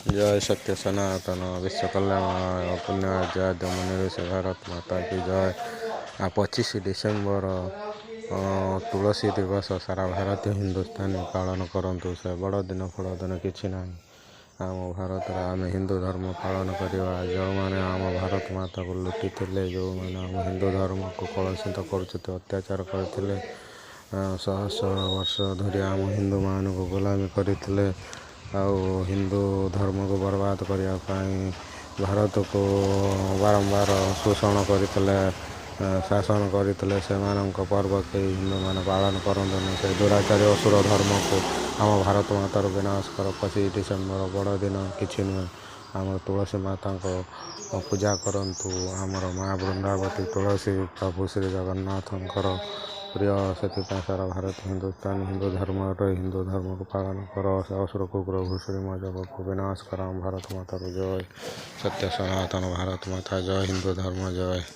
जय सत्य सनातन विश्व कल्याण पुण्य जय दमनिवेश भारत माता की जय। 25 डिसेम्बर तुलसी दिवस सारा भारतीय हिंदुस्तानी पालन करंतु। से बड़ दिन फल दिन किसी ना आम भारत आम हिंदू धर्म पालन करवा। जो मैंने आम भारत माता को लुटी थे, जो मैंने आम हिंदू धर्म को कलुषित कर अत्याचार करते, शह शह वर्ष धरी आम हिंदू मान को गुलामी करते, हिंदू धर्म को बर्बाद करने भारत को बारंबार शोषण करते, शासन करते। से पर्व कई हिंदू मैंने पालन करते से दुराचारी असुर धर्म को आम भारत मातार विनाश कर। 25 डिसेम्बर बड़ दिन किसी नुहे। आम तुलसी माता को पूजा करंतु। आमर माँ वृंदावती तुलसी प्रभु श्री जगन्नाथंकर प्रिय। से सारा भारत हिंदुस्तान हिंदू धर्म को पालन कर। असुर कुकुर घुषुरी मजक को विनाश कर। भारत माता को जय। सत्य सनातन भारत माता जय। हिंदू धर्म जय।